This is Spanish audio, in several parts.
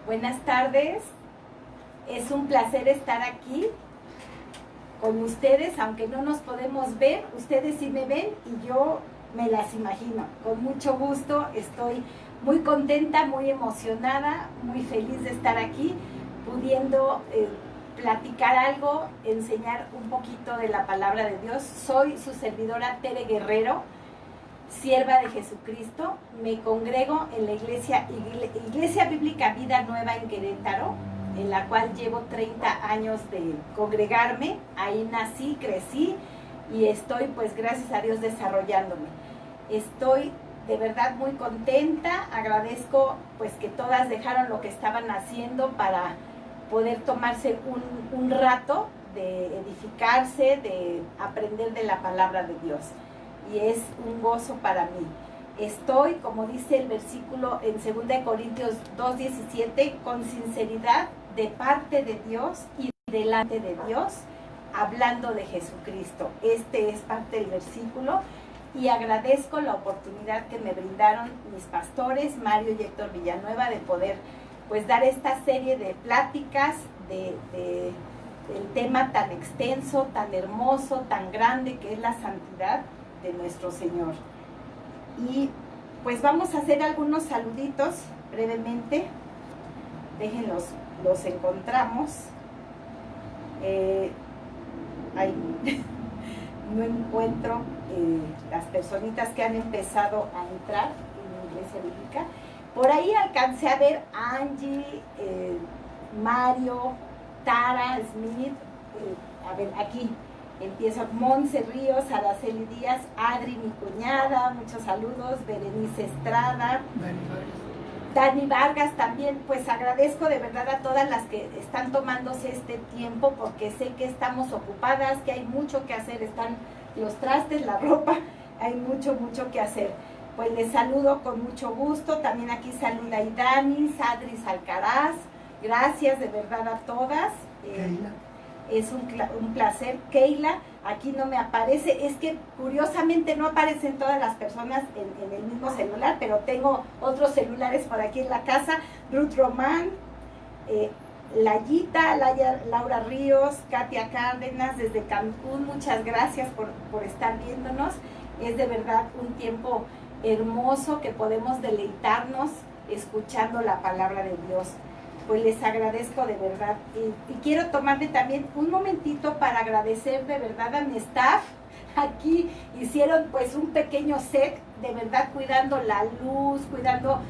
Buenas tardes, es un placer estar aquí con ustedes, aunque no nos podemos ver, ustedes sí me ven y yo me las imagino. Con mucho gusto, estoy muy contenta, muy emocionada, muy feliz de estar aquí, pudiendo platicar algo, enseñar un poquito de la palabra de Dios. Soy su servidora Tere Guerrero, sierva de Jesucristo. Me congrego en la Iglesia Bíblica Vida Nueva en Querétaro, en la cual llevo 30 años de congregarme. Ahí nací, crecí y estoy, pues gracias a Dios, desarrollándome. Estoy de verdad muy contenta, agradezco pues que todas dejaron lo que estaban haciendo para poder tomarse un rato de edificarse, de aprender de la palabra de Dios. Y es un gozo para mí. Estoy, como dice el versículo en 2 Corintios 2:17, con sinceridad de parte de Dios y delante de Dios, hablando de Jesucristo. Este es parte del versículo y agradezco la oportunidad que me brindaron mis pastores, Mario y Héctor Villanueva, de poder pues dar esta serie de pláticas del tema tan extenso, tan hermoso, tan grande que es la santidad de nuestro Señor. Y pues vamos a hacer algunos saluditos brevemente. Déjenlos, los encontramos. Ahí no encuentro las personitas que han empezado a entrar en la Iglesia Bíblica. Por ahí alcancé a ver a Angie, Mario, Tara, Smith, a ver, aquí empiezo, Monse Ríos, Araceli Díaz, Adri, mi cuñada, muchos saludos, Berenice Estrada, Dani Vargas también. Pues agradezco de verdad a todas las que están tomándose este tiempo, porque sé que estamos ocupadas, que hay mucho que hacer, están los trastes, la ropa, hay mucho que hacer. Pues les saludo con mucho gusto. También aquí saluda a Dani, Sadris Alcaraz. Gracias de verdad a todas. Es un placer. Keila, aquí no me aparece. Es que curiosamente no aparecen todas las personas en el mismo celular, pero tengo otros celulares por aquí en la casa. Ruth Román, Layita, Laura Ríos, Katia Cárdenas desde Cancún. Muchas gracias por estar viéndonos. Es de verdad un tiempo hermoso que podemos deleitarnos escuchando la palabra de Dios. Pues les agradezco de verdad y quiero tomarme también un momentito para agradecer de verdad a mi staff. Aquí hicieron pues un pequeño set, de verdad cuidando la luz, cuidando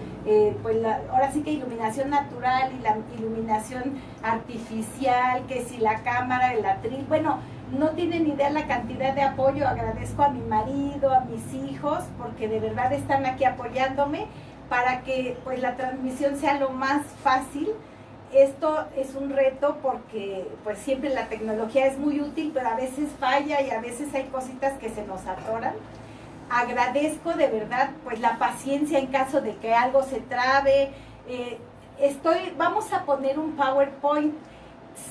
pues ahora sí que iluminación natural y la iluminación artificial, que si la cámara, el atril, bueno, no tienen idea la cantidad de apoyo. Agradezco a mi marido, a mis hijos, porque de verdad están aquí apoyándome para que pues la transmisión sea lo más fácil. Esto es un reto porque pues siempre la tecnología es muy útil, pero a veces falla y a veces hay cositas que se nos atoran. Agradezco de verdad pues la paciencia en caso de que algo se trabe. Vamos a poner un PowerPoint.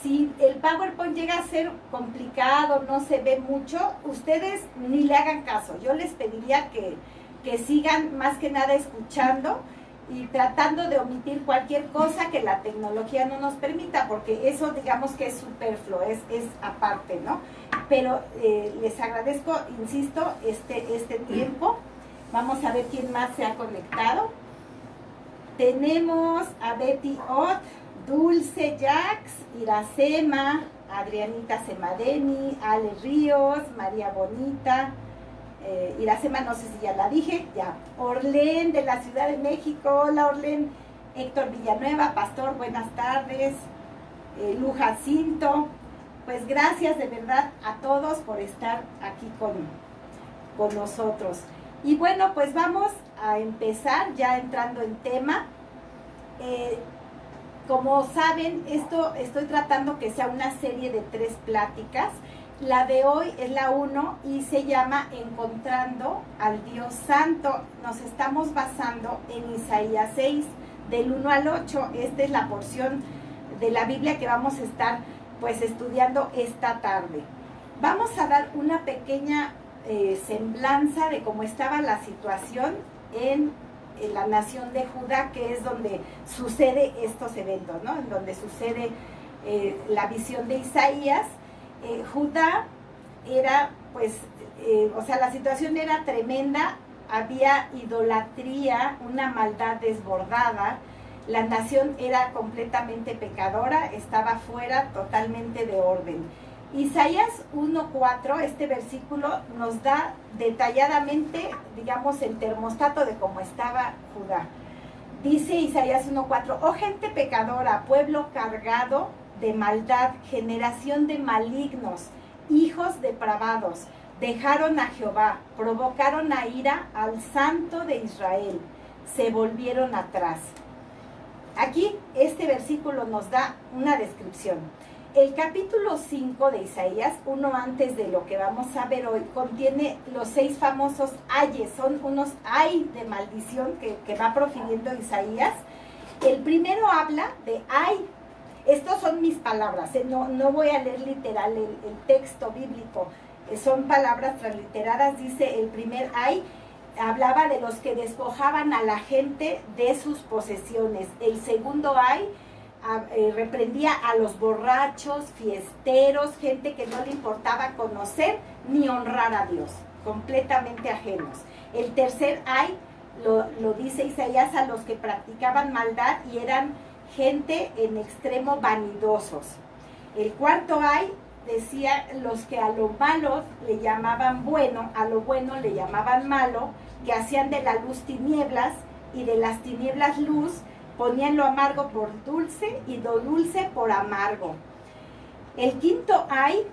Si el PowerPoint llega a ser complicado, no se ve mucho, ustedes ni le hagan caso. Yo les pediría que sigan más que nada escuchando y tratando de omitir cualquier cosa que la tecnología no nos permita, porque eso digamos que es superfluo, es aparte, ¿no? Pero les agradezco, insisto, este tiempo. Vamos a ver quién más se ha conectado. Tenemos a Betty Ott, Dulce Jax, Iracema, Adrianita Semadeni, Ale Ríos, María Bonita, Iracema no sé si ya la dije, ya, Orlén de la Ciudad de México. Hola Orlén. Héctor Villanueva, pastor, buenas tardes. Lu Jacinto, pues gracias de verdad a todos por estar aquí con nosotros. Y bueno, pues vamos a empezar ya entrando en tema. Como saben, estoy tratando que sea una serie de 3 pláticas. La de hoy es la 1 y se llama Encontrando al Dios Santo. Nos estamos basando en Isaías 6, del 1 al 8. Esta es la porción de la Biblia que vamos a estar pues estudiando esta tarde. Vamos a dar una pequeña semblanza de cómo estaba la situación en la nación de Judá, que es donde sucede estos eventos, ¿no? En donde sucede la visión de Isaías. Judá era, pues, o sea, la situación era tremenda, había idolatría, una maldad desbordada, la nación era completamente pecadora, estaba fuera totalmente de orden. Isaías 1:4, este versículo nos da detalladamente, digamos, el termostato de cómo estaba Judá. Dice Isaías 1:4, oh gente pecadora, pueblo cargado de maldad, generación de malignos, hijos depravados, dejaron a Jehová, provocaron a ira al Santo de Israel, se volvieron atrás. Aquí este versículo nos da una descripción. El capítulo 5 de Isaías, uno antes de lo que vamos a ver hoy, contiene los 6 famosos ayes, son unos ay de maldición que va profiriendo Isaías. El primero habla de ay. Estos son mis palabras, no voy a leer literal el texto bíblico, son palabras transliteradas. Dice el primer ay, hablaba de los que despojaban a la gente de sus posesiones. El segundo ay, reprendía a los borrachos, fiesteros, gente que no le importaba conocer ni honrar a Dios, completamente ajenos. El tercer ay, lo dice Isaías, a los que practicaban maldad y eran gente en extremo vanidosos. El cuarto ay decía los que a lo malo le llamaban bueno, a lo bueno le llamaban malo, que hacían de la luz tinieblas y de las tinieblas luz, ponían lo amargo por dulce y lo dulce por amargo. El quinto ay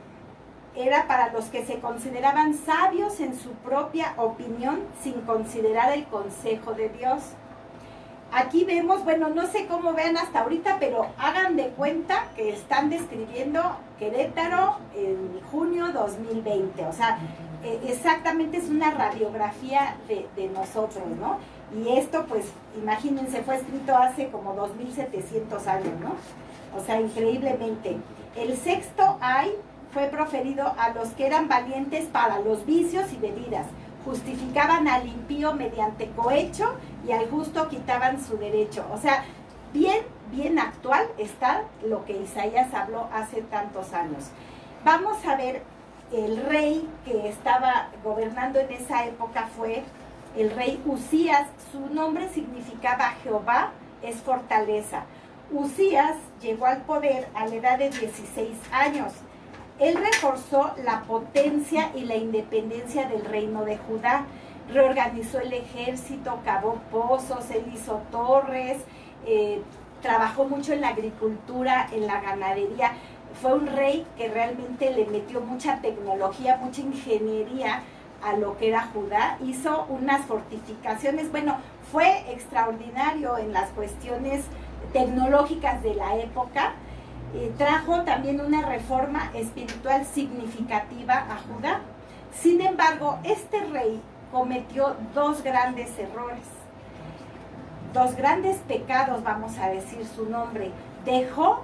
era para los que se consideraban sabios en su propia opinión sin considerar el consejo de Dios. Aquí vemos, bueno, no sé cómo vean hasta ahorita, pero hagan de cuenta que están describiendo Querétaro en junio 2020. O sea, exactamente es una radiografía de nosotros, ¿no? Y esto, pues, imagínense, fue escrito hace como 2700 años, ¿no? O sea, increíblemente. El sexto ay fue proferido a los que eran valientes para los vicios y bebidas. Justificaban al impío mediante cohecho y al justo quitaban su derecho. O sea, bien actual está lo que Isaías habló hace tantos años. Vamos a ver, el rey que estaba gobernando en esa época fue el rey Usías. Su nombre significaba Jehová es fortaleza. Usías llegó al poder a la edad de 16 años. Él reforzó la potencia y la independencia del reino de Judá, reorganizó el ejército, cavó pozos, él hizo torres, trabajó mucho en la agricultura, en la ganadería. Fue un rey que realmente le metió mucha tecnología, mucha ingeniería a lo que era Judá, hizo unas fortificaciones, bueno, fue extraordinario en las cuestiones tecnológicas de la época. Trajo también una reforma espiritual significativa a Judá. Sin embargo, este rey cometió 2 grandes errores, 2 grandes pecados, vamos a decir su nombre. Dejó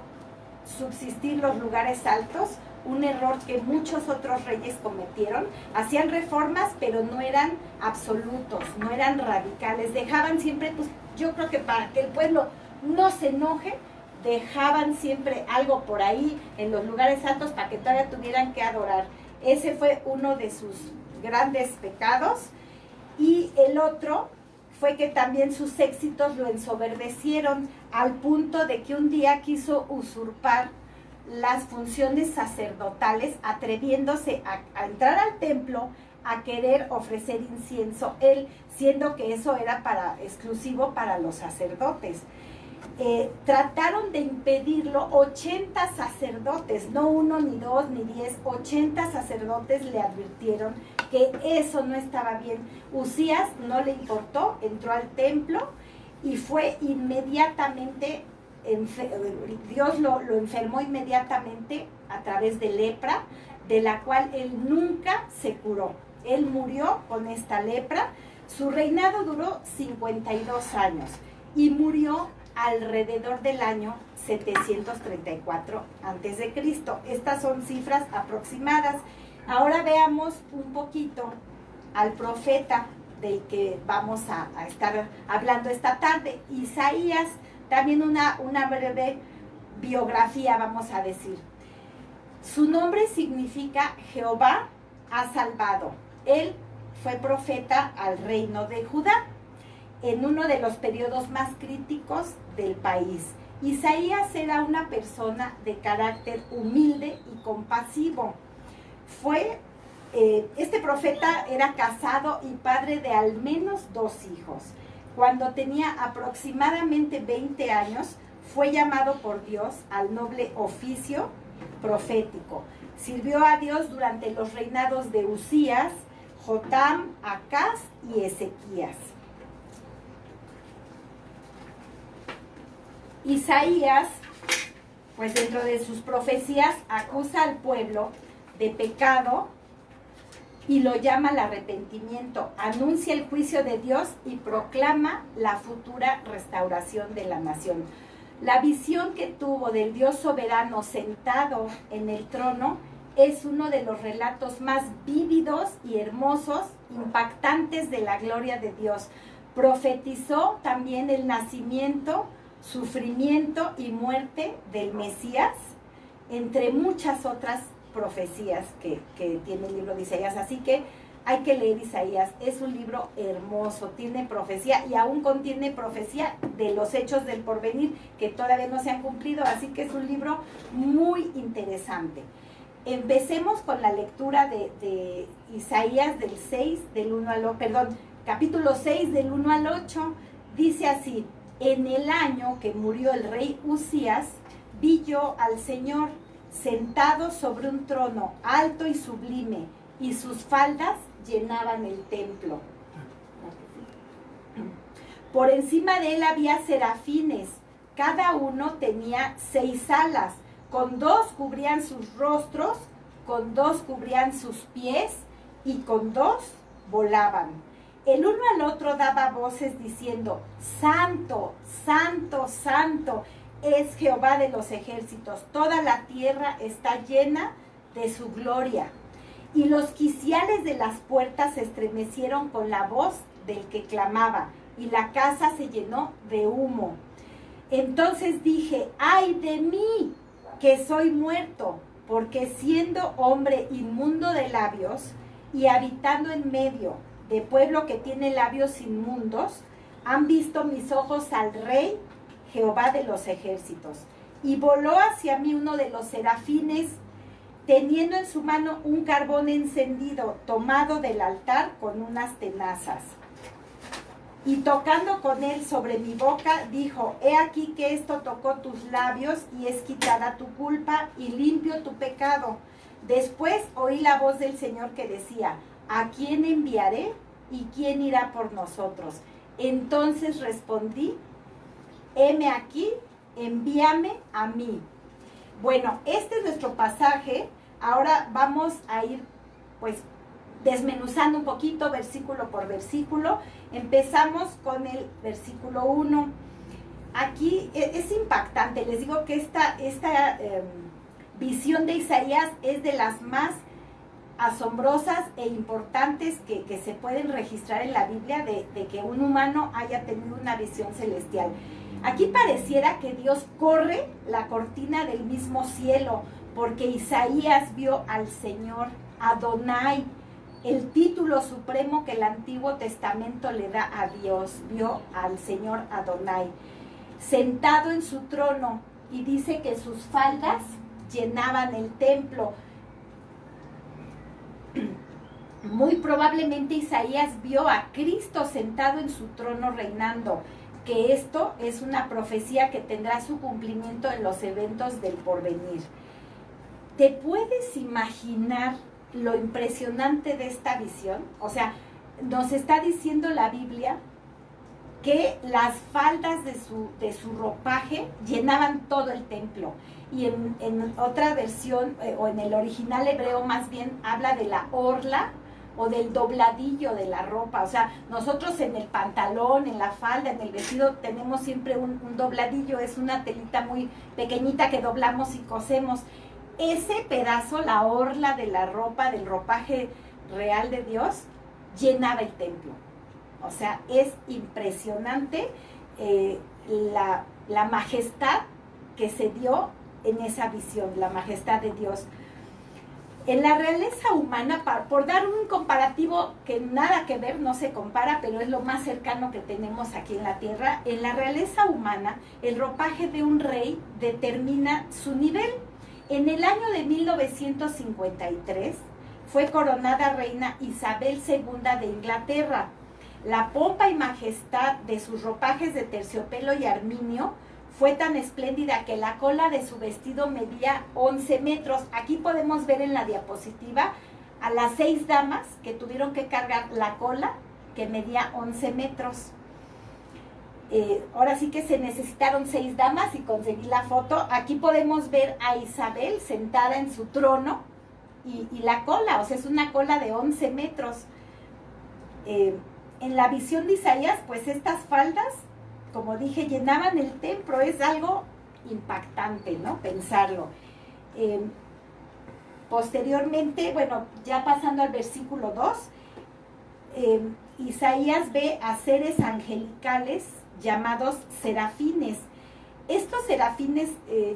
subsistir los lugares altos, un error que muchos otros reyes cometieron. Hacían reformas, pero no eran absolutos, no eran radicales. Dejaban siempre, pues yo creo que para que el pueblo no se enoje, dejaban siempre algo por ahí en los lugares altos para que todavía tuvieran que adorar. Ese fue uno de sus grandes pecados. Y el otro fue que también sus éxitos lo ensoberbecieron al punto de que un día quiso usurpar las funciones sacerdotales, atreviéndose a entrar al templo a querer ofrecer incienso, él siendo que eso era exclusivo para los sacerdotes. Trataron de impedirlo 80 sacerdotes, no 1 ni 2 ni 10, 80 sacerdotes le advirtieron que eso no estaba bien. Usías no le importó, entró al templo y fue inmediatamente, Dios lo enfermó inmediatamente a través de lepra, de la cual él nunca se curó. Él murió con esta lepra. Su reinado duró 52 años y murió alrededor del año 734 a.C. Estas son cifras aproximadas. Ahora veamos un poquito al profeta del que vamos a estar hablando esta tarde. Isaías, también una breve biografía, vamos a decir. Su nombre significa Jehová ha salvado. Él fue profeta al reino de Judá en uno de los periodos más críticos del país. Isaías era una persona de carácter humilde y compasivo. Este profeta era casado y padre de al menos 2 hijos. Cuando tenía aproximadamente 20 años, fue llamado por Dios al noble oficio profético. Sirvió a Dios durante los reinados de Usías, Jotam, Acaz y Ezequías. Isaías, pues dentro de sus profecías, acusa al pueblo de pecado y lo llama al arrepentimiento, anuncia el juicio de Dios y proclama la futura restauración de la nación. La visión que tuvo del Dios soberano sentado en el trono es uno de los relatos más vívidos y hermosos, impactantes de la gloria de Dios. Profetizó también el nacimiento, sufrimiento y muerte del Mesías, entre muchas otras profecías que tiene el libro de Isaías. Así que hay que leer Isaías, es un libro hermoso, tiene profecía y aún contiene profecía de los hechos del porvenir que todavía no se han cumplido, así que es un libro muy interesante. Empecemos con la lectura de Isaías capítulo 6 del 1 al 8, dice así: en el año que murió el rey Usías, vi yo al Señor sentado sobre un trono alto y sublime, y sus faldas llenaban el templo. Por encima de él había serafines, cada uno tenía 6 alas, con 2 cubrían sus rostros, con 2 cubrían sus pies, y con 2 volaban. El uno al otro daba voces diciendo: Santo, Santo, Santo es Jehová de los ejércitos, toda la tierra está llena de su gloria. Y los quiciales de las puertas se estremecieron con la voz del que clamaba, y la casa se llenó de humo. Entonces dije: ¡ay de mí, que soy muerto! Porque siendo hombre inmundo de labios y habitando en medio de pueblo que tiene labios inmundos, han visto mis ojos al Rey, Jehová de los ejércitos. Y voló hacia mí uno de los serafines, teniendo en su mano un carbón encendido, tomado del altar con unas tenazas. Y tocando con él sobre mi boca, dijo: he aquí que esto tocó tus labios, y es quitada tu culpa, y limpio tu pecado. Después oí la voz del Señor que decía: ¿a quién enviaré? ¿Y quién irá por nosotros? Entonces respondí: heme aquí, envíame a mí. Bueno, este es nuestro pasaje. Ahora vamos a ir pues desmenuzando un poquito versículo por versículo. Empezamos con el versículo 1. Aquí es impactante. Les digo que esta visión de Isaías es de las más asombrosas e importantes que se pueden registrar en la Biblia, de que un humano haya tenido una visión celestial. Aquí pareciera que Dios corre la cortina del mismo cielo, porque Isaías vio al Señor, Adonai, el título supremo que el Antiguo Testamento le da a Dios. Vio al Señor Adonai sentado en su trono, y dice que sus faldas llenaban el templo. Muy probablemente Isaías vio a Cristo sentado en su trono reinando, que esto es una profecía que tendrá su cumplimiento en los eventos del porvenir. ¿Te puedes imaginar lo impresionante de esta visión? O sea, nos está diciendo la Biblia que las faldas de su ropaje llenaban todo el templo. Y en otra versión, o en el original hebreo más bien, habla de la orla o del dobladillo de la ropa. O sea, nosotros en el pantalón, en la falda, en el vestido, tenemos siempre un dobladillo. Es una telita muy pequeñita que doblamos y cosemos. Ese pedazo, la orla de la ropa, del ropaje real de Dios, llenaba el templo. O sea, es impresionante la majestad que se dio en esa visión, la majestad de Dios. En la realeza humana, por dar un comparativo que nada que ver, no se compara, pero es lo más cercano que tenemos aquí en la tierra, en la realeza humana, el ropaje de un rey determina su nivel. En el año de 1953 fue coronada reina Isabel II de Inglaterra. La pompa y majestad de sus ropajes de terciopelo y arminio fue tan espléndida que la cola de su vestido medía 11 metros. Aquí podemos ver en la diapositiva a las 6 damas que tuvieron que cargar la cola que medía 11 metros. Ahora sí que se necesitaron 6 damas y conseguí la foto. Aquí podemos ver a Isabel sentada en su trono y la cola, o sea, es una cola de 11 metros. En la visión de Isaías, pues estas faldas, como dije, llenaban el templo. Es algo impactante, ¿no? Pensarlo. Posteriormente, bueno, ya pasando al versículo 2, Isaías ve a seres angelicales llamados serafines. Estos serafines,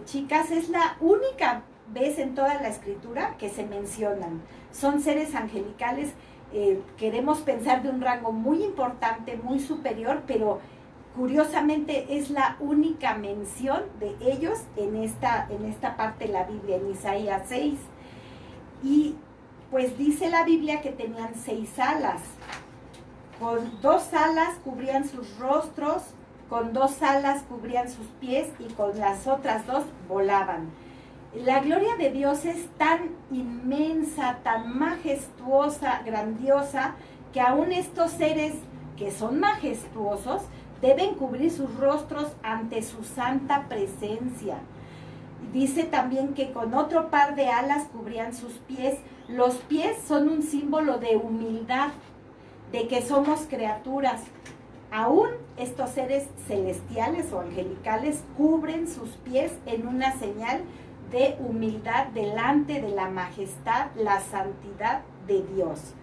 chicas, es la única vez en toda la escritura que se mencionan. Son seres angelicales, queremos pensar de un rango muy importante, muy superior, pero curiosamente es la única mención de ellos en esta parte de la Biblia, en Isaías 6. Y pues dice la Biblia que tenían 6 alas. Con 2 alas cubrían sus rostros, con 2 alas cubrían sus pies y con las otras 2 volaban. La gloria de Dios es tan inmensa, tan majestuosa, grandiosa, que aún estos seres que son majestuosos deben cubrir sus rostros ante su santa presencia. Dice también que con otro par de alas cubrían sus pies. Los pies son un símbolo de humildad, de que somos criaturas. Aún estos seres celestiales o angelicales cubren sus pies en una señal de humildad delante de la majestad, la santidad de Dios.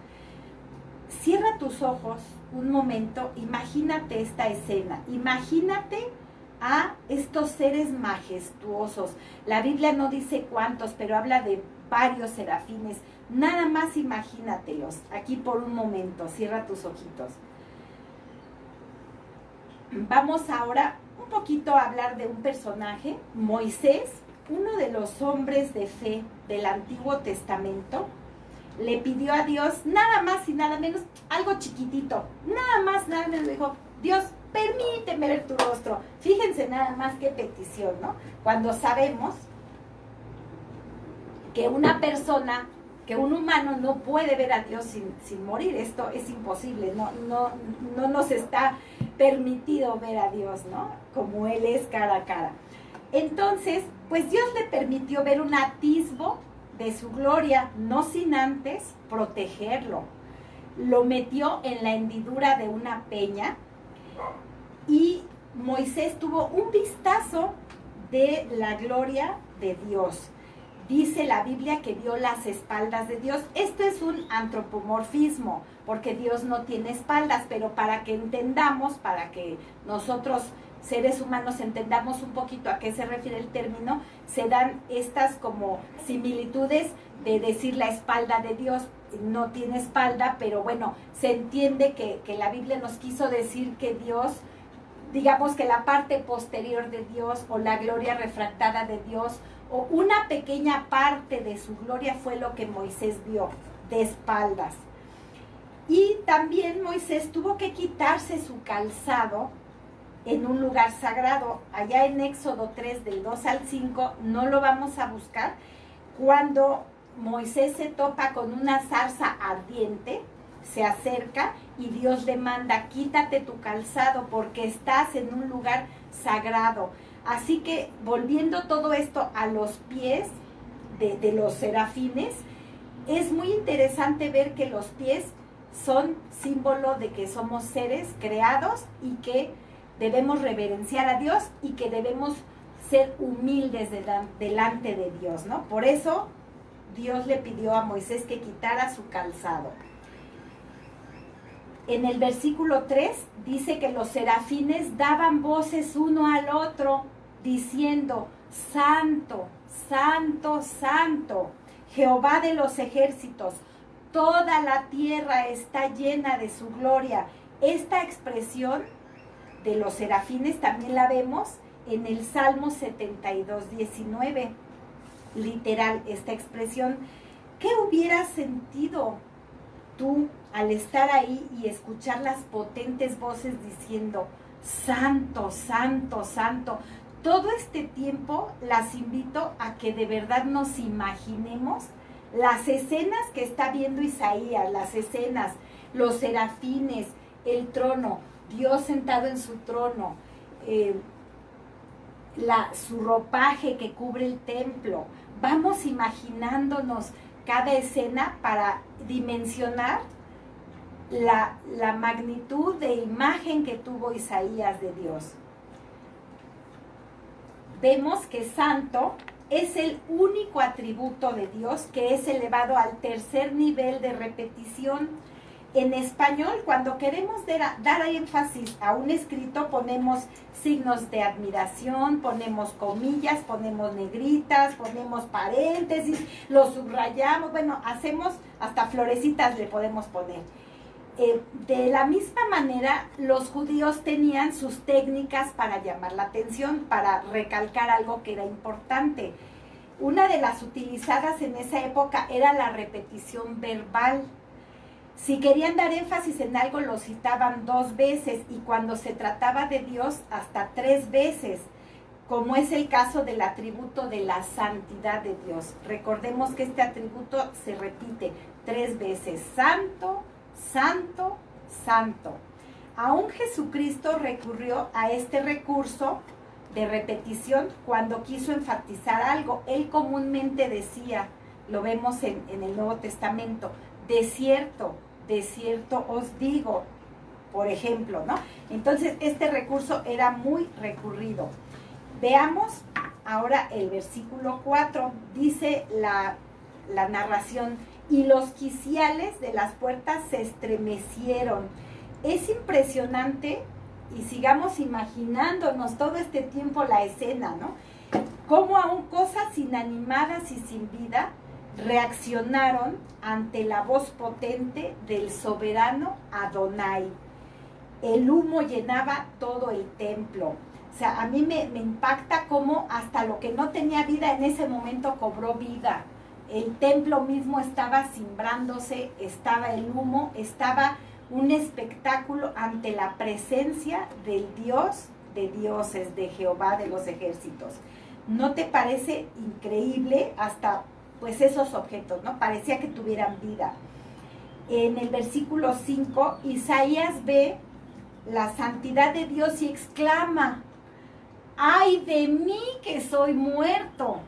Cierra tus ojos un momento, imagínate esta escena, imagínate a estos seres majestuosos. La Biblia no dice cuántos, pero habla de varios serafines. Nada más imagínatelos aquí por un momento, cierra tus ojitos. Vamos ahora un poquito a hablar de un personaje, Moisés, uno de los hombres de fe del Antiguo Testamento. Le pidió a Dios nada más y nada menos, algo chiquitito, nada más, nada menos, dijo, Dios, permíteme ver tu rostro. Fíjense nada más qué petición, ¿no? Cuando sabemos que una persona, que un humano no puede ver a Dios sin morir, esto es imposible, no nos está permitido ver a Dios, ¿no? Como Él es cara a cara. Entonces, pues Dios le permitió ver un atisbo de su gloria, no sin antes protegerlo. Lo metió en la hendidura de una peña y Moisés tuvo un vistazo de la gloria de Dios. Dice la Biblia que vio las espaldas de Dios. Esto es un antropomorfismo, porque Dios no tiene espaldas, pero para que entendamos, para que nosotros seres humanos entendamos un poquito a qué se refiere el término, se dan estas como similitudes de decir la espalda de Dios. No tiene espalda, pero bueno, se entiende que la Biblia nos quiso decir que Dios, digamos que la parte posterior de Dios o la gloria refractada de Dios o una pequeña parte de su gloria fue lo que Moisés vio de espaldas. Y también Moisés tuvo que quitarse su calzado en un lugar sagrado. Allá en Éxodo 3 del 2 al 5, no lo vamos a buscar, cuando Moisés se topa con una zarza ardiente, se acerca y Dios le manda, quítate tu calzado porque estás en un lugar sagrado. Así que volviendo todo esto a los pies de los serafines, es muy interesante ver que los pies son símbolo de que somos seres creados y que debemos reverenciar a Dios y que debemos ser humildes delante de Dios, ¿no? Por eso Dios le pidió a Moisés que quitara su calzado. En el versículo 3 dice que los serafines daban voces uno al otro, diciendo, Santo, Santo, Santo, Jehová de los ejércitos, toda la tierra está llena de su gloria. Esta expresión de los serafines también la vemos en el Salmo 72, 19. Literal, esta expresión. ¿Qué hubieras sentido tú al estar ahí y escuchar las potentes voces diciendo, Santo, Santo, Santo? Todo este tiempo las invito a que de verdad nos imaginemos las escenas que está viendo Isaías, las escenas, los serafines, el trono, Dios sentado en su trono, su ropaje que cubre el templo. Vamos imaginándonos cada escena para dimensionar la magnitud de imagen que tuvo Isaías de Dios. Vemos que santo es el único atributo de Dios que es elevado al tercer nivel de repetición. En español, cuando queremos dar énfasis a un escrito, ponemos signos de admiración, ponemos comillas, ponemos negritas, ponemos paréntesis, lo subrayamos, bueno, hacemos hasta florecitas le podemos poner. De la misma manera, los judíos tenían sus técnicas para llamar la atención, para recalcar algo que era importante. Una de las utilizadas en esa época era la repetición verbal. Si querían dar énfasis en algo, lo citaban 2 veces, y cuando se trataba de Dios, hasta 3 veces, como es el caso del atributo de la santidad de Dios. Recordemos que este atributo se repite 3 veces: Santo, Santo, Santo. Aún Jesucristo recurrió a este recurso de repetición cuando quiso enfatizar algo. Él comúnmente decía, lo vemos en el Nuevo Testamento, de cierto os digo, por ejemplo, ¿no? Entonces, este recurso era muy recurrido. Veamos ahora el versículo 4, dice la narración, y los quiciales de las puertas se estremecieron. Es impresionante, y sigamos imaginándonos todo este tiempo la escena, ¿no? Cómo aún cosas inanimadas y sin vida reaccionaron ante la voz potente del soberano Adonai. El humo llenaba todo el templo. O sea, a mí me impacta cómo hasta lo que no tenía vida en ese momento cobró vida. El templo mismo estaba cimbrándose, estaba el humo, estaba un espectáculo ante la presencia del Dios de dioses, de Jehová de los ejércitos. ¿No te parece increíble hasta pues esos objetos, ¿no? Parecía que tuvieran vida. En el versículo 5, Isaías ve la santidad de Dios y exclama, ¡ay de mí que soy muerto!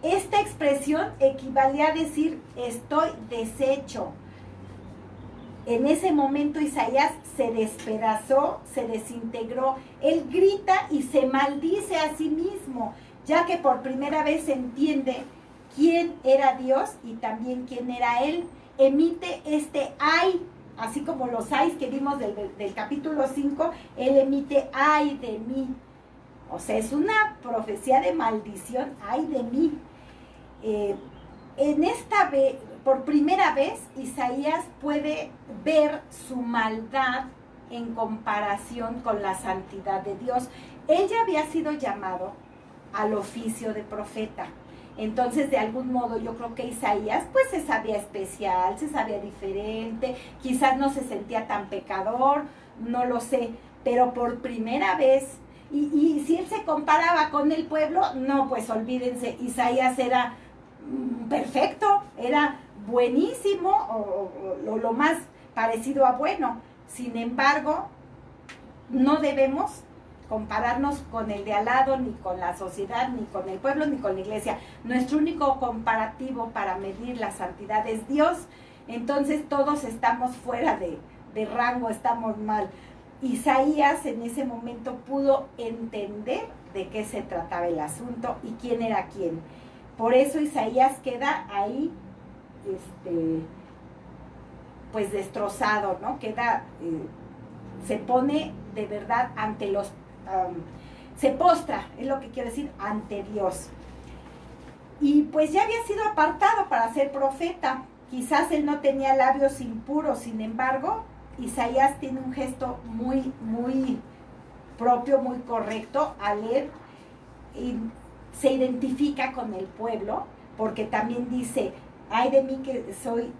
Esta expresión equivalía a decir, estoy deshecho. En ese momento Isaías se despedazó, se desintegró. Él grita y se maldice a sí mismo, ya que por primera vez entiende quién era Dios y también quién era él. Emite este ay, así como los ayes que vimos del capítulo 5, él emite ay de mí. O sea, es una profecía de maldición, ay de mí. Por primera vez, Isaías puede ver su maldad en comparación con la santidad de Dios. Él ya había sido llamado al oficio de profeta. Entonces, de algún modo, yo creo que Isaías, pues se sabía especial, se sabía diferente, quizás no se sentía tan pecador, no lo sé, pero por primera vez, y si él se comparaba con el pueblo, no, pues olvídense, Isaías era perfecto, era buenísimo, o lo más parecido a bueno. Sin embargo, no debemos compararnos con el de al lado, ni con la sociedad, ni con el pueblo, ni con la iglesia. Nuestro único comparativo para medir la santidad es Dios. Entonces todos estamos fuera de rango, estamos mal. Isaías en ese momento pudo entender de qué se trataba el asunto y quién era quién. Por eso Isaías queda ahí pues destrozado, ¿no? Queda, se pone de verdad ante los, se postra, es lo que quiero decir, ante Dios. Y pues ya había sido apartado para ser profeta. Quizás él no tenía labios impuros, sin embargo, Isaías tiene un gesto muy, muy propio, muy correcto al leer, y se identifica con el pueblo, porque también dice, ay de mí que soy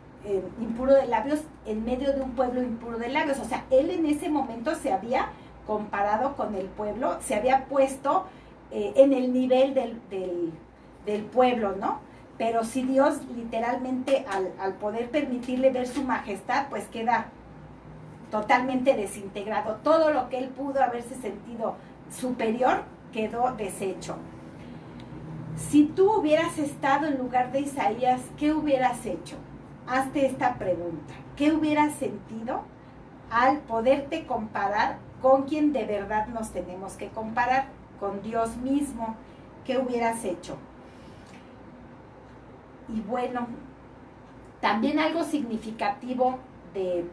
impuro de labios en medio de un pueblo impuro de labios. O sea, él en ese momento se había comparado con el pueblo, se había puesto en el nivel del pueblo, ¿no? Pero si Dios literalmente al poder permitirle ver su majestad, pues queda totalmente desintegrado. Todo lo que él pudo haberse sentido superior quedó deshecho. Si tú hubieras estado en lugar de Isaías, ¿qué hubieras hecho? Hazte esta pregunta. ¿Qué hubieras sentido al poderte comparar con quien de verdad nos tenemos que comparar? Con Dios mismo. ¿Qué hubieras hecho? Y bueno, también algo significativo de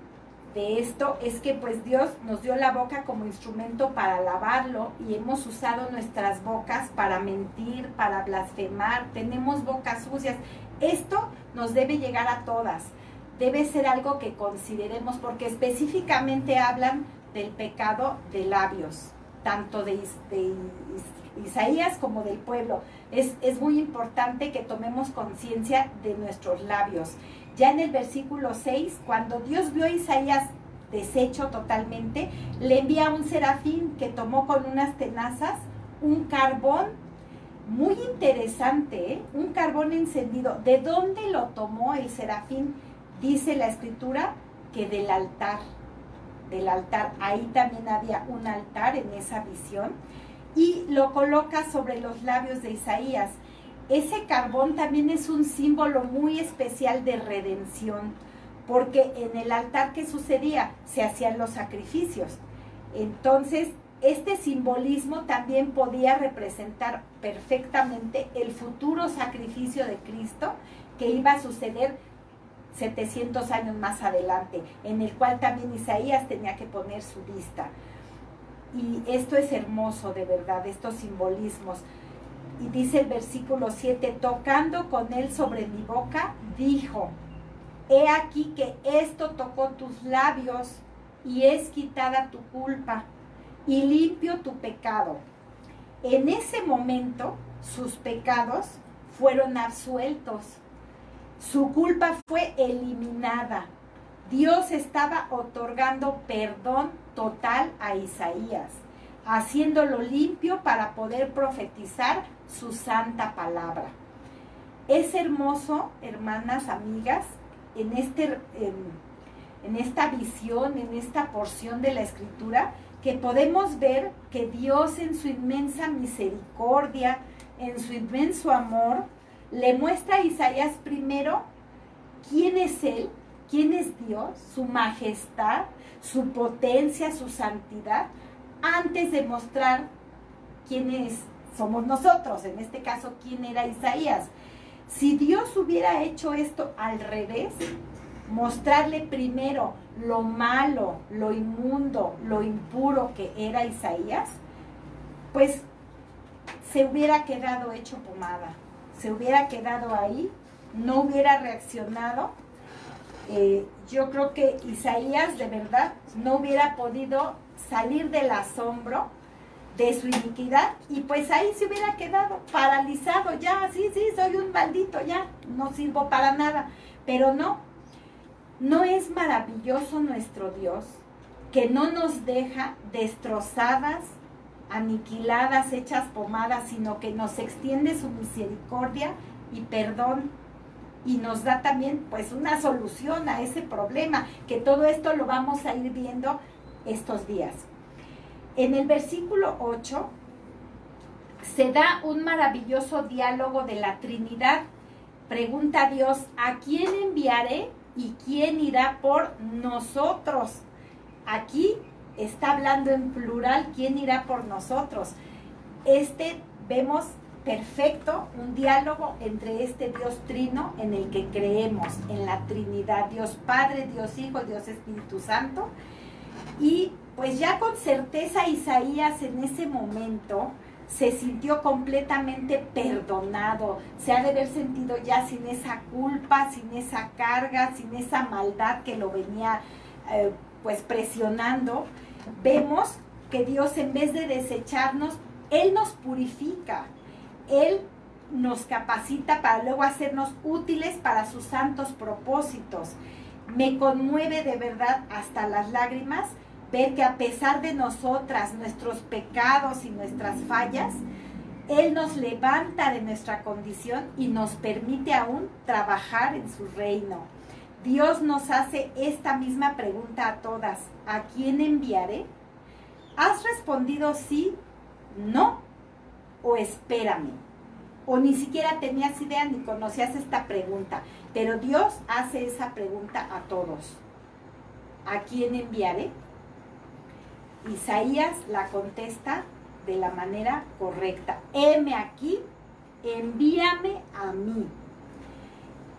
esto es que pues Dios nos dio la boca como instrumento para alabarlo, y hemos usado nuestras bocas para mentir, para blasfemar. Tenemos bocas sucias. Esto nos debe llegar a todas. Debe ser algo que consideremos, porque específicamente hablan del pecado de labios, tanto de Isaías como del pueblo. Es muy importante que tomemos conciencia de nuestros labios. Ya en el versículo 6, cuando Dios vio a Isaías deshecho totalmente, le envía un serafín que tomó con unas tenazas un carbón muy interesante, ¿eh? Un carbón encendido. ¿De dónde lo tomó el serafín? Dice la escritura que del altar. Ahí también había un altar en esa visión, y lo coloca sobre los labios de Isaías. Ese carbón también es un símbolo muy especial de redención, porque en el altar, ¿qué sucedía? Se hacían los sacrificios. Entonces, este simbolismo también podía representar perfectamente el futuro sacrificio de Cristo que iba a suceder 700 años más adelante, en el cual también Isaías tenía que poner su vista. Y esto es hermoso, de verdad, estos simbolismos. Y dice el versículo 7, tocando con él sobre mi boca, dijo, he aquí que esto tocó tus labios, y es quitada tu culpa, y limpio tu pecado. En ese momento, sus pecados fueron absueltos. Su culpa fue eliminada. Dios estaba otorgando perdón total a Isaías, haciéndolo limpio para poder profetizar su santa palabra. Es hermoso, hermanas, amigas, en esta visión, en esta porción de la Escritura, que podemos ver que Dios, en su inmensa misericordia, en su inmenso amor, le muestra a Isaías primero quién es Él, quién es Dios, su majestad, su potencia, su santidad, antes de mostrar quiénes somos nosotros, en este caso, quién era Isaías. Si Dios hubiera hecho esto al revés, mostrarle primero lo malo, lo inmundo, lo impuro que era Isaías, pues se hubiera quedado hecho pomada, se hubiera quedado ahí, no hubiera reaccionado. Yo creo que Isaías de verdad no hubiera podido salir del asombro de su iniquidad, y pues ahí se hubiera quedado paralizado, ya, sí, soy un maldito, ya, no sirvo para nada. Pero no es maravilloso nuestro Dios, que no nos deja destrozadas, aniquiladas, hechas pomadas, sino que nos extiende su misericordia y perdón, y nos da también pues una solución a ese problema, que todo esto lo vamos a ir viendo estos días. En el versículo 8 se da un maravilloso diálogo de la Trinidad. Pregunta Dios, ¿a quién enviaré y quién irá por nosotros? Aquí está hablando en plural, ¿quién irá por nosotros? Vemos perfecto, un diálogo entre este Dios trino en el que creemos, en la Trinidad, Dios Padre, Dios Hijo, Dios Espíritu Santo. Y pues ya con certeza Isaías en ese momento se sintió completamente perdonado, se ha de haber sentido ya sin esa culpa, sin esa carga, sin esa maldad que lo venía pues presionando. Vemos que Dios, en vez de desecharnos, Él nos purifica, Él nos capacita para luego hacernos útiles para sus santos propósitos. Me conmueve de verdad hasta las lágrimas ver que a pesar de nosotras, nuestros pecados y nuestras fallas, Él nos levanta de nuestra condición y nos permite aún trabajar en su reino. Dios nos hace esta misma pregunta a todas: ¿a quién enviaré? ¿Has respondido sí, no o espérame? O ni siquiera tenías idea ni conocías esta pregunta, pero Dios hace esa pregunta a todos: ¿a quién enviaré? Isaías la contesta de la manera correcta: heme aquí, envíame a mí.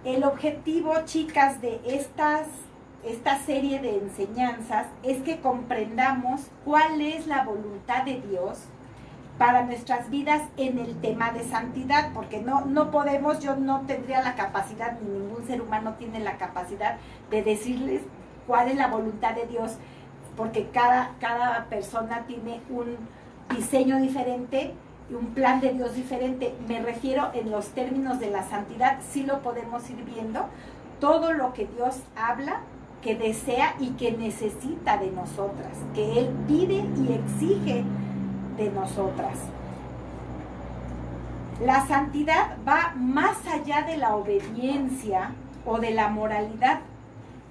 El objetivo, chicas, de esta serie de enseñanzas es que comprendamos cuál es la voluntad de Dios para nuestras vidas en el tema de santidad, porque no podemos, yo no tendría la capacidad, ni ningún ser humano tiene la capacidad de decirles cuál es la voluntad de Dios, porque cada persona tiene un diseño diferente y un plan de Dios diferente. Me refiero en los términos de la santidad, sí lo podemos ir viendo, todo lo que Dios habla, que desea y que necesita de nosotras, que Él pide y exige de nosotras. La santidad va más allá de la obediencia o de la moralidad.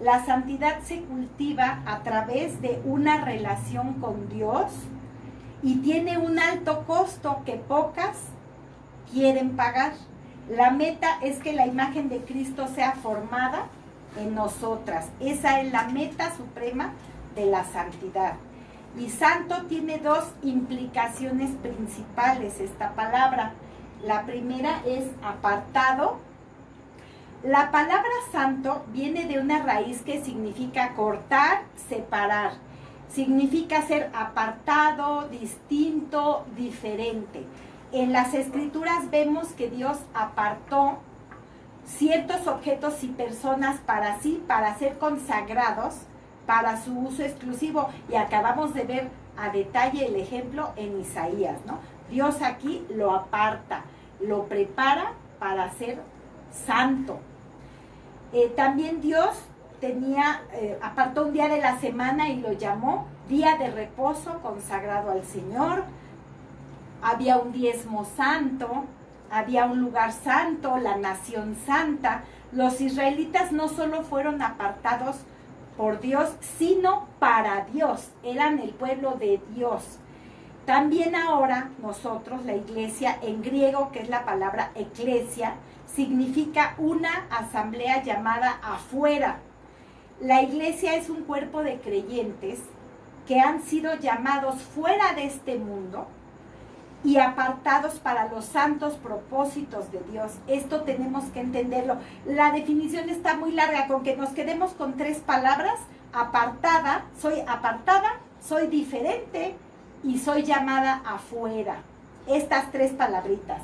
La santidad se cultiva a través de una relación con Dios y tiene un alto costo que pocas quieren pagar. La meta es que la imagen de Cristo sea formada en nosotras. Esa es la meta suprema de la santidad. Y santo tiene dos implicaciones principales esta palabra. La primera es apartado. La palabra santo viene de una raíz que significa cortar, separar. Significa ser apartado, distinto, diferente. En las Escrituras vemos que Dios apartó ciertos objetos y personas para sí, para ser consagrados, para su uso exclusivo. Y acabamos de ver a detalle el ejemplo en Isaías, ¿no? Dios aquí lo aparta, lo prepara para ser santo. También Dios apartó un día de la semana y lo llamó día de reposo consagrado al Señor. Había un diezmo santo, había un lugar santo, la nación santa. Los israelitas no solo fueron apartados por Dios, sino para Dios. Eran el pueblo de Dios. También ahora nosotros, la iglesia, en griego, que es la palabra eclesia, significa una asamblea llamada afuera. La iglesia es un cuerpo de creyentes que han sido llamados fuera de este mundo y apartados para los santos propósitos de Dios. Esto tenemos que entenderlo. La definición está muy larga, con que nos quedemos con tres palabras: apartada, soy diferente y soy llamada afuera. Estas tres palabritas.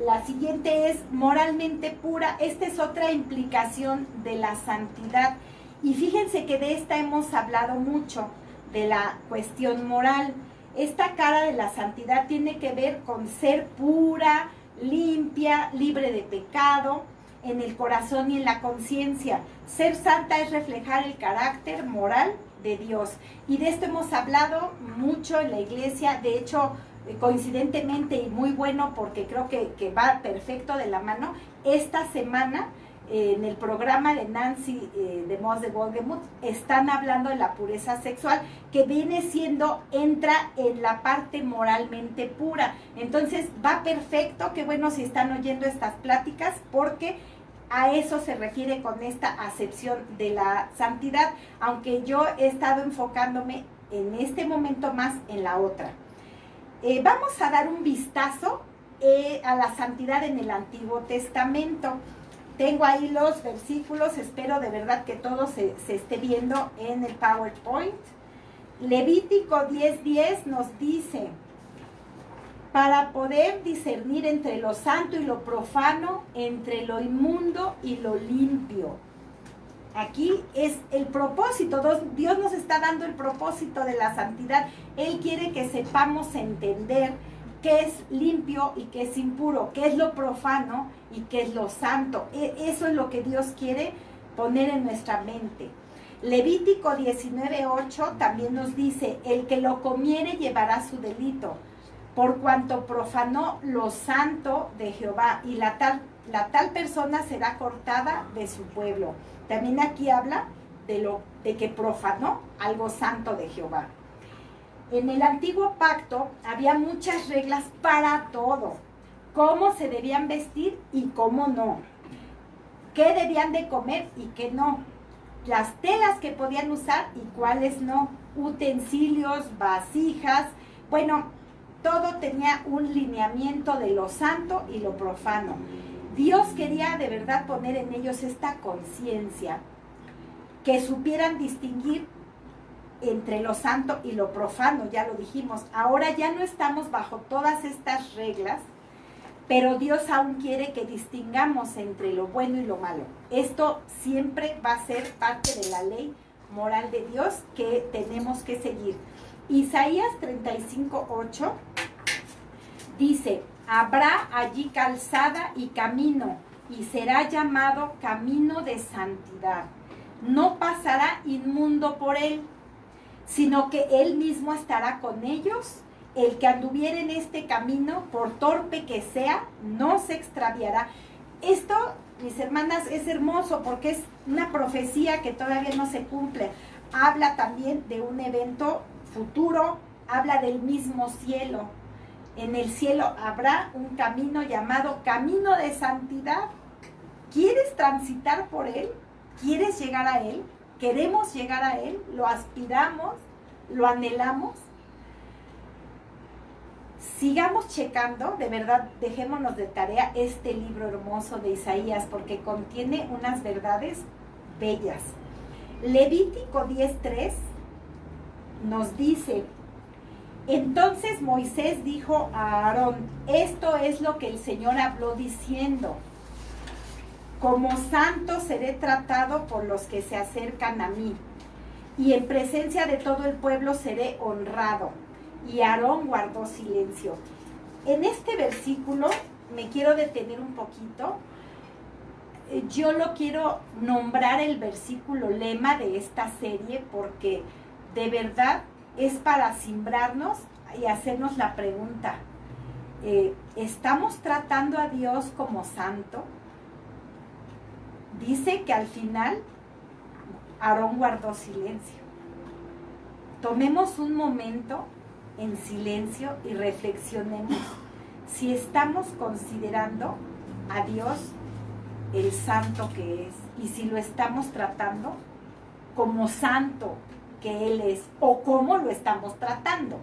La siguiente es moralmente pura. Esta es otra implicación de la santidad. Y fíjense que de esta hemos hablado mucho, de la cuestión moral. Esta cara de la santidad tiene que ver con ser pura, limpia, libre de pecado, en el corazón y en la conciencia. Ser santa es reflejar el carácter moral de Dios. Y de esto hemos hablado mucho en la iglesia. De hecho, coincidentemente, y muy bueno porque creo que va perfecto de la mano, esta semana en el programa de Nancy de Moss de Wolgemuth están hablando de la pureza sexual, que viene siendo, entra en la parte moralmente pura. Entonces va perfecto, qué bueno si están oyendo estas pláticas, porque a eso se refiere con esta acepción de la santidad, aunque yo he estado enfocándome en este momento más en la otra. Vamos a dar un vistazo a la santidad en el Antiguo Testamento. Tengo ahí los versículos, espero de verdad que todo se esté viendo en el PowerPoint. Levítico 10:10 nos dice, para poder discernir entre lo santo y lo profano, entre lo inmundo y lo limpio. Aquí es el propósito, Dios nos está dando el propósito de la santidad. Él quiere que sepamos entender qué es limpio y qué es impuro, qué es lo profano y qué es lo santo. Eso es lo que Dios quiere poner en nuestra mente. Levítico 19:8 también nos dice, el que lo comiere llevará su delito, por cuanto profanó lo santo de Jehová, y la tal persona será cortada de su pueblo. También aquí habla de que profanó algo santo de Jehová. En el antiguo pacto había muchas reglas para todo. Cómo se debían vestir y cómo no. Qué debían de comer y qué no. Las telas que podían usar y cuáles no. Utensilios, vasijas. Bueno, todo tenía un lineamiento de lo santo y lo profano. Dios quería de verdad poner en ellos esta conciencia, que supieran distinguir entre lo santo y lo profano, ya lo dijimos. Ahora ya no estamos bajo todas estas reglas, pero Dios aún quiere que distingamos entre lo bueno y lo malo. Esto siempre va a ser parte de la ley moral de Dios que tenemos que seguir. Isaías 35:8 dice, habrá allí calzada y camino, y será llamado camino de santidad. No pasará inmundo por él, sino que él mismo estará con ellos. El que anduviere en este camino, por torpe que sea, no se extraviará. Esto, mis hermanas, es hermoso porque es una profecía que todavía no se cumple. Habla también de un evento futuro, habla del mismo cielo. En el cielo habrá un camino llamado camino de santidad. ¿Quieres transitar por él? ¿Quieres llegar a él? ¿Queremos llegar a él? ¿Lo aspiramos? ¿Lo anhelamos? Sigamos checando, de verdad, dejémonos de tarea este libro hermoso de Isaías porque contiene unas verdades bellas. Levítico 10:3 nos dice, entonces Moisés dijo a Aarón, esto es lo que el Señor habló diciendo, como santo seré tratado por los que se acercan a mí, y en presencia de todo el pueblo seré honrado. Y Aarón guardó silencio. En este versículo me quiero detener un poquito. Yo lo quiero nombrar el versículo lema de esta serie porque de verdad es para cimbrarnos y hacernos la pregunta, ¿estamos tratando a Dios como santo? Dice que al final Aarón guardó silencio. Tomemos un momento en silencio y reflexionemos si estamos considerando a Dios el santo que es y si lo estamos tratando como santo que Él es o cómo lo estamos tratando,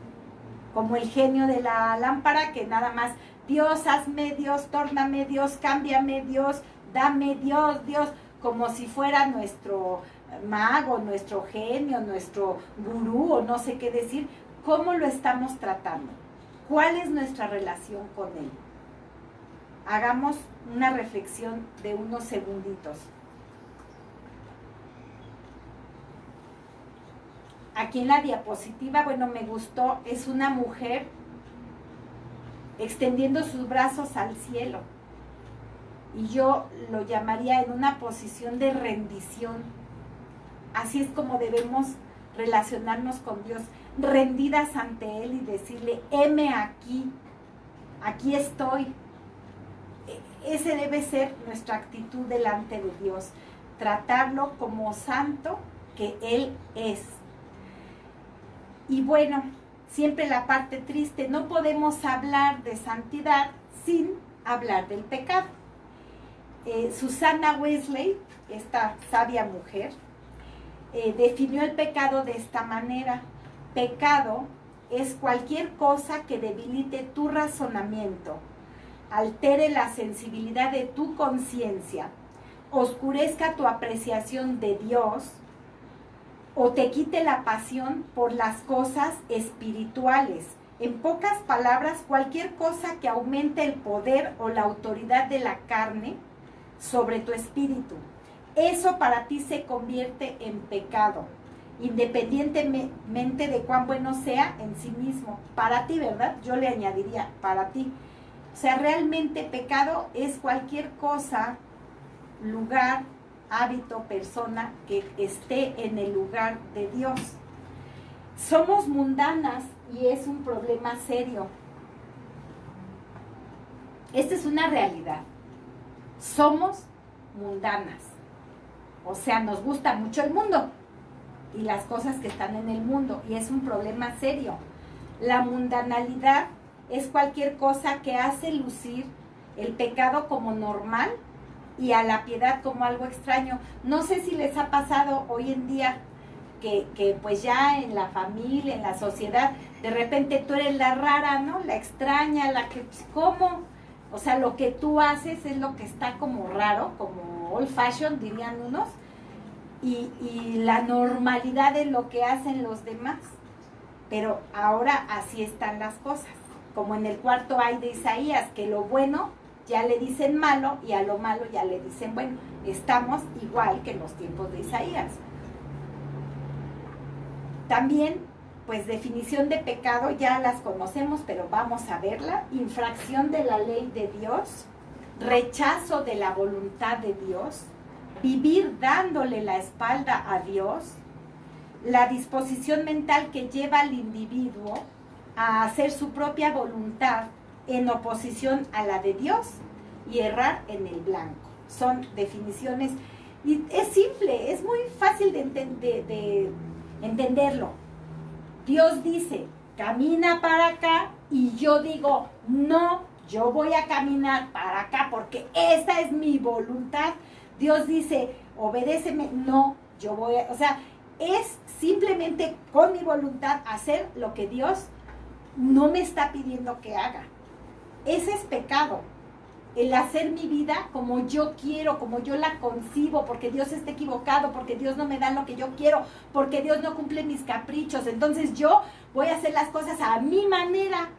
como el genio de la lámpara que nada más Dios, hazme Dios, tórname Dios, cámbiame Dios, dame Dios, Dios, como si fuera nuestro mago, nuestro genio, nuestro gurú o no sé qué decir. ¿Cómo lo estamos tratando? ¿Cuál es nuestra relación con Él? Hagamos una reflexión de unos segunditos. Aquí en la diapositiva, bueno, me gustó, es una mujer extendiendo sus brazos al cielo. Y yo lo llamaría en una posición de rendición. Así es como debemos relacionarnos con Dios, rendidas ante Él y decirle, heme aquí, aquí estoy. Ese debe ser nuestra actitud delante de Dios, tratarlo como santo que Él es. Y bueno, siempre la parte triste, no podemos hablar de santidad sin hablar del pecado. Susana Wesley, esta sabia mujer, definió el pecado de esta manera. Pecado es cualquier cosa que debilite tu razonamiento, altere la sensibilidad de tu conciencia, oscurezca tu apreciación de Dios o te quite la pasión por las cosas espirituales. En pocas palabras, cualquier cosa que aumente el poder o la autoridad de la carne sobre tu espíritu. Eso para ti se convierte en pecado, independientemente de cuán bueno sea en sí mismo. Para ti, ¿verdad? Yo le añadiría, para ti. O sea, realmente pecado es cualquier cosa, lugar, hábito, persona que esté en el lugar de Dios. Somos mundanas y es un problema serio. Esta es una realidad. Somos mundanas. O sea, nos gusta mucho el mundo y las cosas que están en el mundo, y es un problema serio. La mundanalidad es cualquier cosa que hace lucir el pecado como normal y a la piedad como algo extraño. No sé si les ha pasado hoy en día que pues ya en la familia, en la sociedad, de repente tú eres la rara, ¿no? La extraña, la que, pues, ¿cómo? O sea, lo que tú haces es lo que está como raro, como old fashion, dirían unos, y la normalidad de lo que hacen los demás. Pero ahora así están las cosas. Como en el cuarto hay de Isaías, que lo bueno ya le dicen malo y a lo malo ya le dicen bueno. Estamos igual que en los tiempos de Isaías. También, pues definición de pecado ya las conocemos, pero vamos a verla. Infracción de la ley de Dios, rechazo de la voluntad de Dios, vivir dándole la espalda a Dios, la disposición mental que lleva al individuo a hacer su propia voluntad en oposición a la de Dios y errar en el blanco. Son definiciones, y es simple, es muy fácil de entenderlo. Dios dice, camina para acá, y yo digo, no, yo voy a caminar para acá porque esta es mi voluntad. Dios dice, obedéceme, no, yo voy a, o sea, es simplemente con mi voluntad hacer lo que Dios no me está pidiendo que haga. Ese es pecado. El hacer mi vida como yo quiero, como yo la concibo, porque Dios está equivocado, porque Dios no me da lo que yo quiero, porque Dios no cumple mis caprichos. Entonces yo voy a hacer las cosas a mi manera.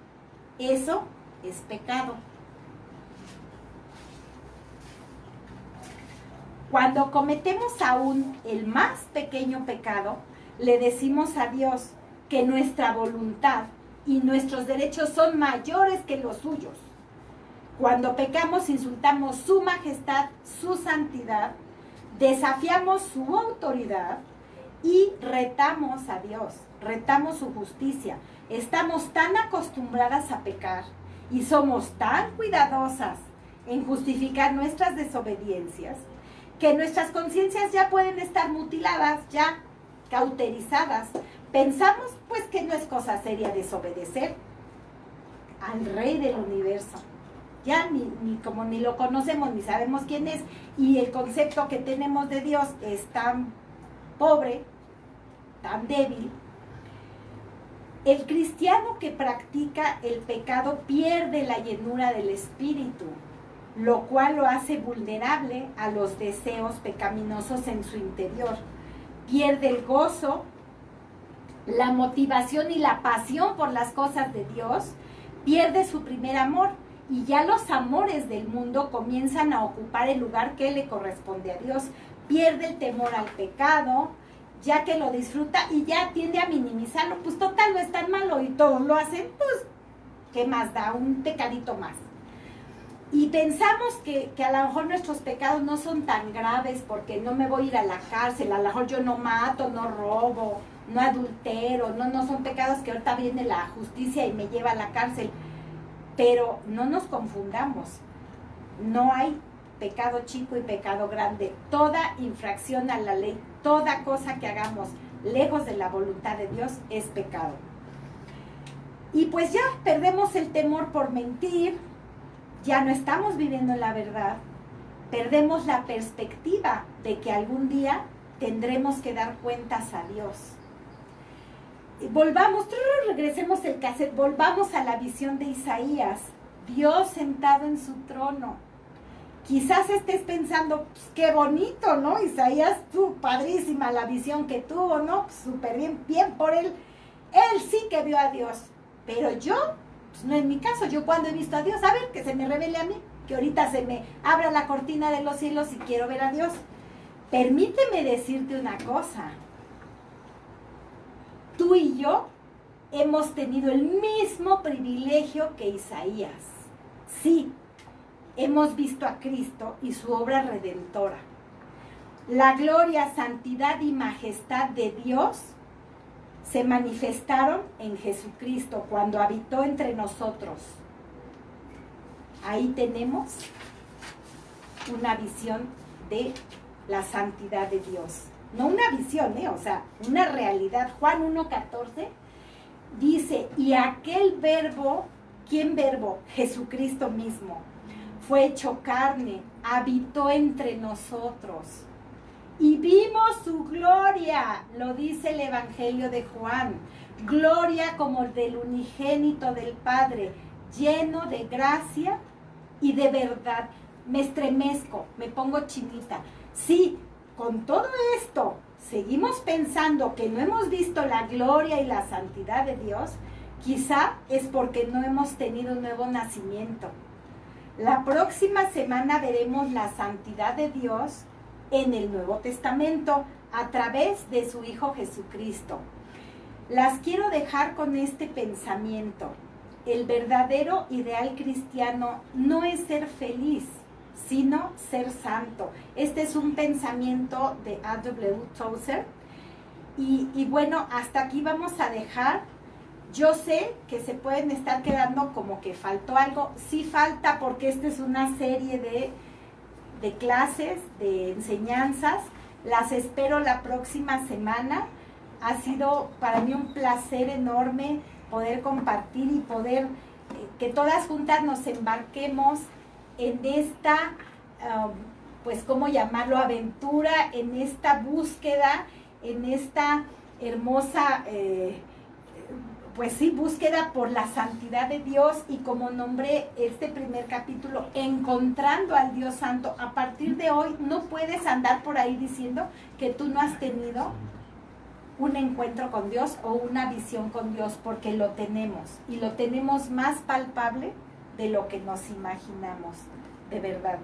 Eso es pecado. Cuando cometemos aún el más pequeño pecado, le decimos a Dios que nuestra voluntad y nuestros derechos son mayores que los suyos. Cuando pecamos, insultamos su majestad, su santidad, desafiamos su autoridad y retamos a Dios, retamos su justicia. Estamos tan acostumbradas a pecar y somos tan cuidadosas en justificar nuestras desobediencias que nuestras conciencias ya pueden estar mutiladas, ya cauterizadas. Pensamos pues que no es cosa seria desobedecer al Rey del universo. Ya ni lo conocemos, ni sabemos quién es, y el concepto que tenemos de Dios es tan pobre, tan débil. El cristiano que practica el pecado pierde la llenura del espíritu, lo cual lo hace vulnerable a los deseos pecaminosos en su interior. Pierde el gozo, la motivación y la pasión por las cosas de Dios, pierde su primer amor, y ya los amores del mundo comienzan a ocupar el lugar que le corresponde a Dios. Pierde el temor al pecado, ya que lo disfruta y ya tiende a minimizarlo. Pues total, no es tan malo y todos lo hacen, pues, ¿qué más da? Un pecadito más. Y pensamos que a lo mejor nuestros pecados no son tan graves porque no me voy a ir a la cárcel, a lo mejor yo no mato, no robo, no adultero, no son pecados que ahorita viene la justicia y me lleva a la cárcel. Pero no nos confundamos, no hay pecado chico y pecado grande. Toda infracción a la ley, toda cosa que hagamos lejos de la voluntad de Dios es pecado. Y pues ya perdemos el temor por mentir, ya no estamos viviendo la verdad, perdemos la perspectiva de que algún día tendremos que dar cuentas a Dios. Volvamos, regresemos el cassette, volvamos a la visión de Isaías Dios sentado en su trono. Quizás estés pensando, pues, qué bonito, ¿no? Isaías, tú, padrísima la visión que tuvo, ¿no? Pues, súper bien, bien por él. Él sí que vio a Dios. Pero yo, pues no es mi caso. Yo cuando he visto a Dios, a ver, que se me revele a mí. Que ahorita se me abra la cortina de los cielos y quiero ver a Dios. Permíteme decirte una cosa. Tú y yo hemos tenido el mismo privilegio que Isaías. Sí, hemos visto a Cristo y su obra redentora. La gloria, santidad y majestad de Dios se manifestaron en Jesucristo cuando habitó entre nosotros. Ahí tenemos una visión de la santidad de Dios. No una visión, o sea, una realidad. Juan 1:14 dice, y aquel verbo, ¿quién verbo? Jesucristo mismo, fue hecho carne, habitó entre nosotros. Y vimos su gloria, lo dice el Evangelio de Juan, gloria como del unigénito del Padre, lleno de gracia y de verdad. Me estremezco, me pongo chinita. Sí, con todo esto, seguimos pensando que no hemos visto la gloria y la santidad de Dios, quizá es porque no hemos tenido un nuevo nacimiento. La próxima semana veremos la santidad de Dios en el Nuevo Testamento a través de su Hijo Jesucristo. Las quiero dejar con este pensamiento. El verdadero ideal cristiano no es ser feliz, sino ser santo. Este es un pensamiento de A.W. Tozer. Y bueno, hasta aquí vamos a dejar. Yo sé que se pueden estar quedando como que faltó algo. Sí falta, porque esta es una serie de clases, de enseñanzas. Las espero la próxima semana. Ha sido para mí un placer enorme poder compartir y poder que todas juntas nos embarquemos en esta, pues, ¿cómo llamarlo? Aventura, en esta búsqueda, en esta hermosa, pues sí, búsqueda por la santidad de Dios, y como nombré este primer capítulo, encontrando al Dios Santo. A partir de hoy no puedes andar por ahí diciendo que tú no has tenido un encuentro con Dios o una visión con Dios, porque lo tenemos, y lo tenemos más palpable de lo que nos imaginamos, de verdad.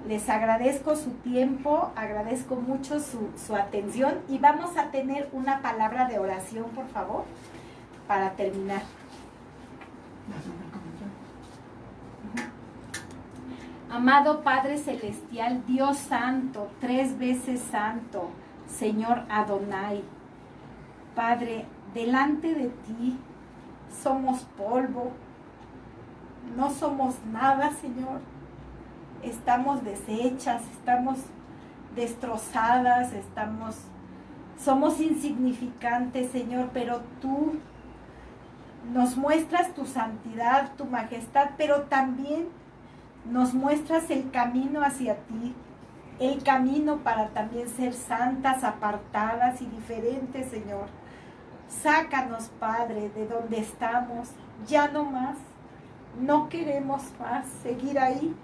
Les agradezco su tiempo, agradezco mucho su atención, y vamos a tener una palabra de oración, por favor, para terminar. Amado Padre Celestial, Dios Santo, 3 veces Santo, Señor Adonai, Padre, delante de ti somos polvo, no somos nada, Señor. Estamos deshechas, estamos destrozadas, somos insignificantes, Señor, pero tú nos muestras tu santidad, tu majestad, pero también nos muestras el camino hacia ti, el camino para también ser santas, apartadas y diferentes, Señor. Sácanos, Padre, de donde estamos, ya no más, no queremos más seguir ahí.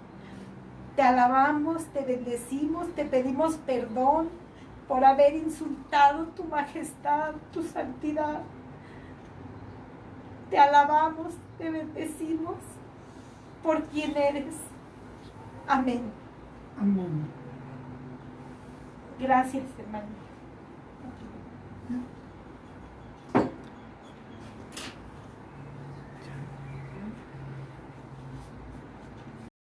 Te alabamos, te bendecimos, te pedimos perdón por haber insultado tu majestad, tu santidad. Te alabamos, te bendecimos por quien eres. Amén. Amén. Gracias, hermano.